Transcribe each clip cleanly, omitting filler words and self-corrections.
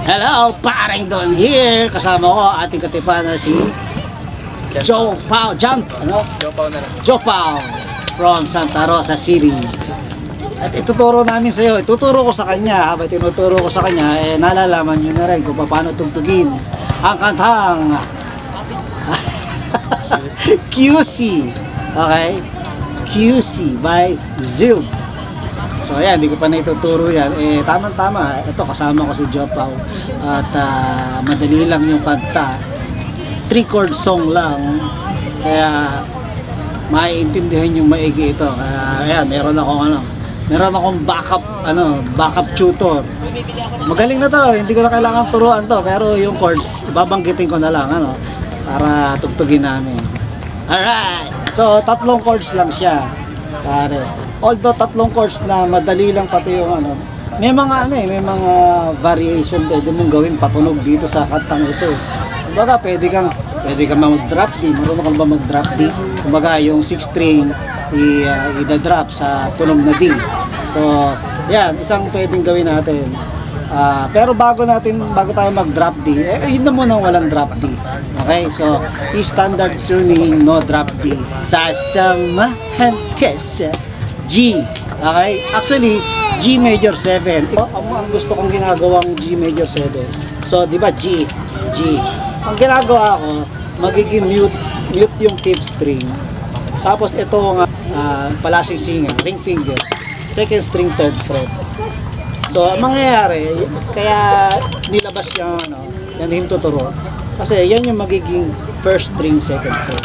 Hello, paring Don here. Kasama ko ating katipan na si Joe Pao. Ano? Joe Pao na lang. Joe Pao from Santa Rosa City. At ituturo namin sa iyo, ituturo ko sa kanya. Habang tinuturo ko sa kanya, nalalaman nyo na rin kung paano tugtugin ang kantang QC. Okay? QC by Zilb. So ayan, hindi ko pa naituturo yan. Tama-tama, ito kasama ko si Joe Pao. At madali lang yung kanta. 3-chord song lang. Kaya maiintindihan yung maigi ito. Kaya ayan, meron akong backup tutor. Magaling na to, hindi ko na kailangan turuan to. Pero yung chords, babanggitin ko na lang para tugtugin namin. Alright, so 3 chords lang siya. Although 3 chords na madali lang pati yung may mga may mga variation pwede mong gawing patunog dito sa kantang ito. Kumbaga pwede kang mag-drop D. Marunong ka ba mag-drop D? Kumbaga yung 6 string i-drop sa tunog na D. So, yan, isang pwedeng gawin natin. Pero bago tayo mag-drop D, yun na muna walang drop D. Okay? So, standard tuning, no drop D. Sasamahan ka sa G. Okay? Actually, G major 7. Ang gusto kong ginagawang G major 7. So, di ba G. Ang ginagawa ko, magiging mute yung 5th string. Tapos ito nga palasing singa, ring finger, 2nd string, 3rd fret. So, ang mangyayari, kaya nilabas yan hintuturo. Kasi yan yung magiging 1st string, 2nd fret.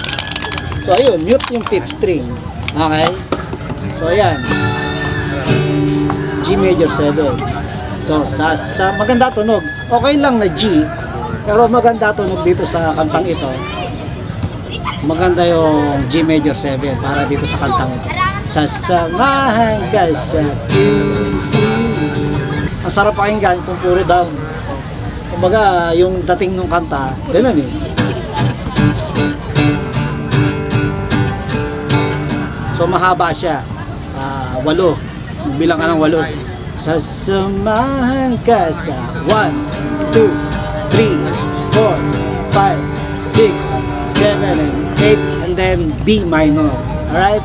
So, ayun, mute yung 5th string. Okay? So, ayan. G major 7. So, sa maganda tunog. Okay lang na G, pero maganda tunog dito sa kantang ito. Maganda yung G major 7 para dito sa kantang ito. Sasamahan ka sa QC. Ang sarap pakinggan kung puro down. Kumbaga, yung dating ng kanta, ganun eh. So, mahaba siya. 8. Bilang ka ng 8. Sasamahan ka sa 1, 2, 3, 4, 5, 6, 7, and 8, and then B minor. Alright?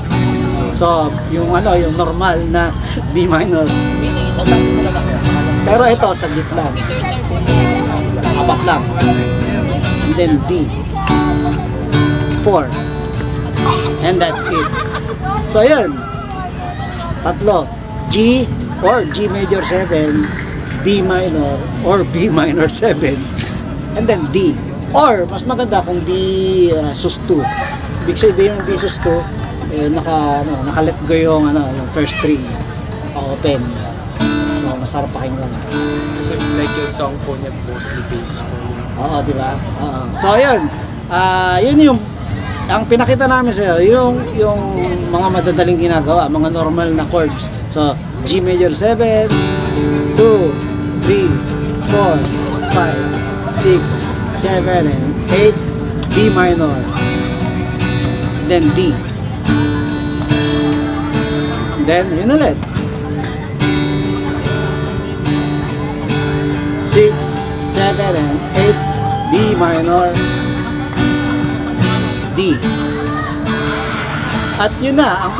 So, yung normal na B minor. Pero ito, saglit lang. Apat lang. And then B. 4. And that's it. So, ayun. 3. G or G major 7, B minor or B minor 7, and then D. Or, mas maganda kung D sus 2. Ibig sabihin yung D sus 2, naka-let go yung first string, naka-open. So, masarap pakinggan. Kasi like yung song po niya, mostly bass po. Oo, di ba? So, ayun. Yun yung ang pinakita namin sa iyo, yung mga madadaling ginagawa, mga normal na chords. So, G major 7, 2, 3, 4, 5, 6, 7, and 8, B minor, then D. Then, yun ulit. 6, 7, and 8, B minor, D. At yun na, ang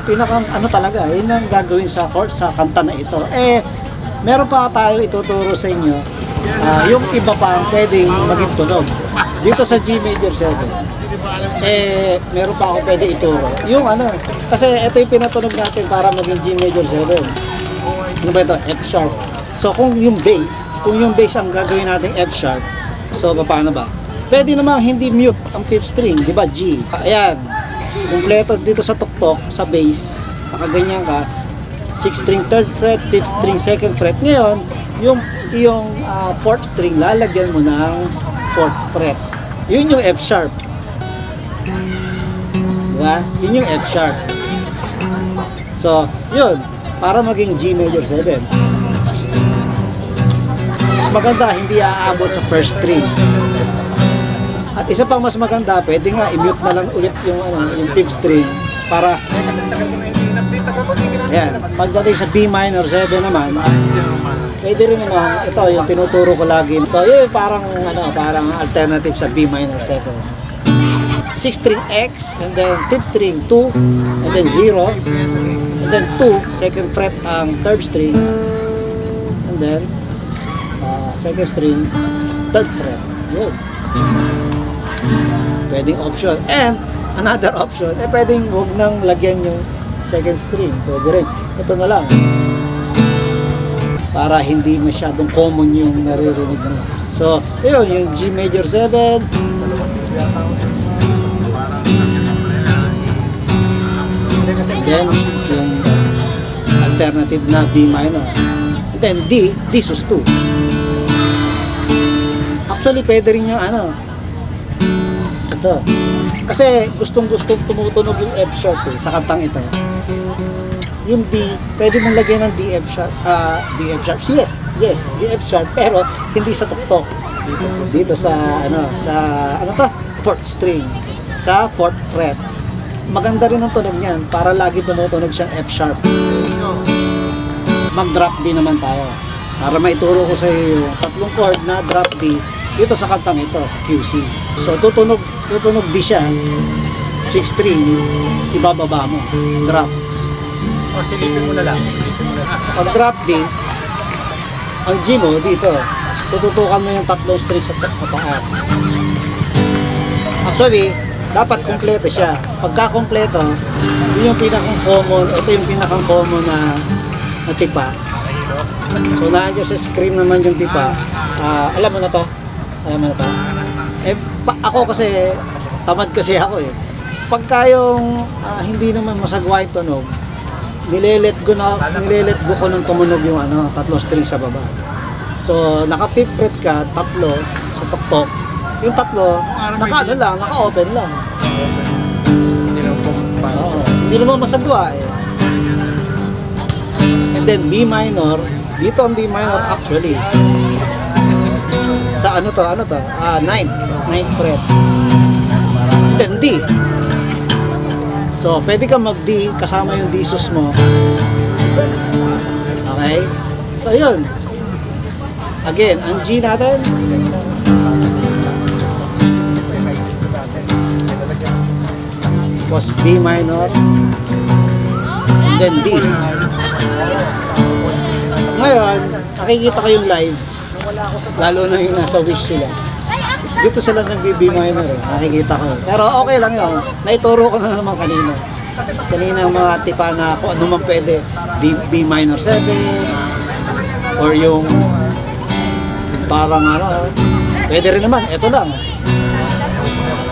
pinakang talaga, yun ang gagawin sa chord, sa kanta na ito. Meron pa tayo ituturo sa inyo, yung iba pa ang pwedeng maging tunog. Dito sa G major 7, meron pa ako pwede ituro. Yung kasi ito yung pinatunog natin para maging G major 7. Ano ba ito? F sharp. So, kung yung bass ang gagawin natin F sharp, so, paano ba? Pwede namang hindi mute ang 5th string, di ba? G. Ayan. Kumpleto dito sa tuktok, sa bass. Nakaganyan ka. 6th string, 3rd fret, 5th string, 2nd fret. Ngayon, yung 4th string, lalagyan mo ng 4th fret. Yun yung F sharp. Di ba? Yun yung F sharp. So, yun. Para maging G major 7. Mas maganda, hindi aabot sa 1st string. At isa pang mas maganda, pwede nga i-mute na lang ulit yung 5th string para Ayan, pagdating sa B minor 7 naman, pwede rin naman, ito yung tinuturo ko lagi. So yun parang parang alternative sa B minor 7. 6 string X, and then 5th string 2, and then 0, and then 2, second fret ang third string, and then second string, third fret. Yun. Pwedeng option. And another option, pwedeng huwag nang lagyan yung second string. Pwede rin. Ito na lang. Para hindi masyadong common yung naririnig mo. So, yun, yung G major 7, then yung alternative na B minor. And then D sus 2. Actually, pwede rin yung ito. Kasi gustong-gustong tumutunog yung F sharp sa kantang ito. Yung D, pwede mong lagyan ng D F sharp. Yes, D F sharp, pero hindi sa tuktok. Dito sa fourth string, sa fourth fret. Maganda rin ang tunog niyan para lagi tumutunog siyang F sharp. Mag-drop D naman tayo. Para maituro ko sa iyo yung tatlong chord na drop D dito sa kantang ito, sa QC. So tutunog D siya. 6 string, ibababa mo. Drop. O, silipin mo na lang. Pag drop D, ang G mo dito, tututukan mo yung tatlong string sa taas. Actually, dapat kumpleto siya. Pagka kumpleto, yun yung pinakang-common, ito yung pinakang-common na tipa. So, nandiyan sa screen naman yung tipa. Alam mo na to? Ako kasi, tamad kasi ako eh. Pagka yung hindi naman masagwa yung tunog, nilelet go ko nung tumunog yung tatlong string sa baba. So, naka 5th fret ka, tatlo sa tuktok. Yung tatlo, naka-open lang. Hindi naman pumapang. Hindi naman masagwa eh. And then B minor, dito ang B minor actually. Sa 9th fret. And then D. So, pwede kang mag-D kasama yung D sus mo. Okay? So, yun. Again, ang G natin, was B minor, and then D. Ngayon, nakikita ko yung live, lalo na yung nasa Wish sila. Dito sila nag-B minor eh, nakikita ko. Pero okay lang yun, naituro ko na naman kanina. Kanina ang mga tipa na kung ano man pwede, B minor 7, or yung parang pwede rin naman, eto lang.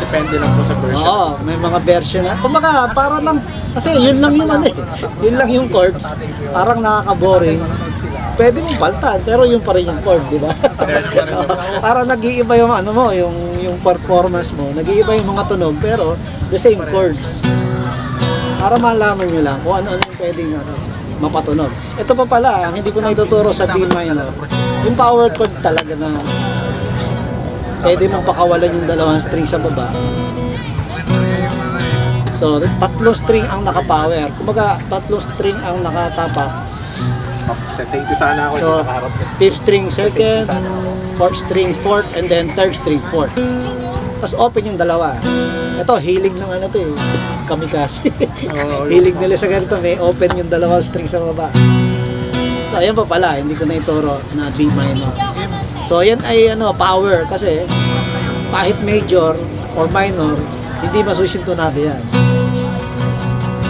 Depende lang po sa version. Oo, may mga version na. Kumbaga, para lang, kasi yun lang yung yun lang yung chords. Parang nakaka-boring. Pwede mong paltan, pero yun pa rin yung chord, di ba? Yes, Para nag-iiba yung yung performance mo. Nag-iiba yung mga tunog, pero the same chords. Para malaman nyo lang kung ano-ano yung pwedeng mapatunog. Ito pa pala, ang hindi ko na ituturo sa B minor, yung power chord talaga na pwede mong pakawalan yung dalawang string sa baba. So, tatlong string ang naka-power. Kumbaga, tatlong string ang nakatapak. Thank you sana ako. So, 5th string second, 4th string fourth, and then 3rd string fourth. Tapos open yung dalawa. Ito, hilig ng to eh. Kamikaze. Hilig nila sa ganito, may open yung dalawang string sa baba. So, ayan pa pala, hindi ko na ituro na B minor. So, yan ay power kasi kahit major or minor, hindi masusintonado yan.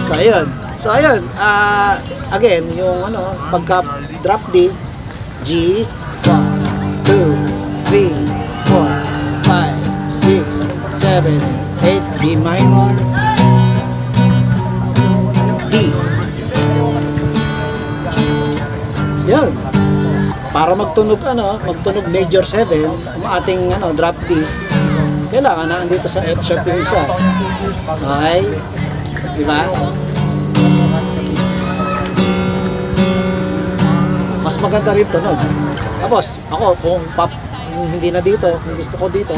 So, ayun. Again, yung pagka drop D, G, 1, 2, 3, 4, 5, 6, 7, 8, B minor, D. Yun. Para magtunog major 7, ang ating drop D, kailangan na andito sa F sharp yung isa. Okay? Di ba? Mas maganda rin tunog. Tapos, ako, kung hindi na dito, kung gusto ko dito,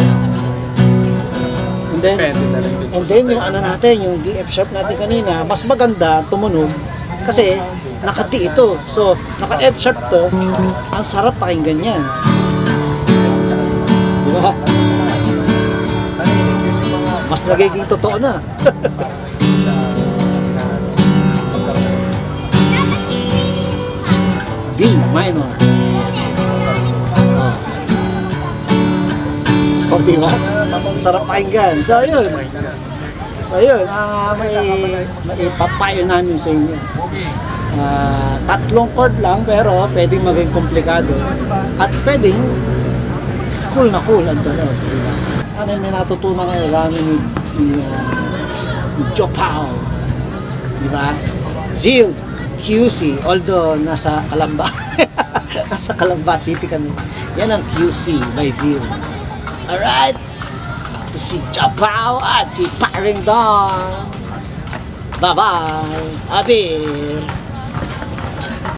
and then yung natin, yung D F sharp natin kanina, mas maganda tumunog kasi naka-D ito. So, naka-F sharp to. Ang sarap pakinggan yan. Di ba? Mas nagiging totoo na. D minor. Oh, di ba? Sarap pakinggan. So, yun. May papayo namin sa inyo. Tatlong chord lang, pero pwedeng maging komplikado. At pwedeng cool na cool ang tunog. Di ba? Sana may natutunan kayo sa amin ni Joe Pao. Di ba? Zil, QC, although nasa Calamba. Nasa Calamba City kami. Yan ang QC by Zil. Alright? Ito si Joe Pao at si Paring Don. Bye-bye. Abir.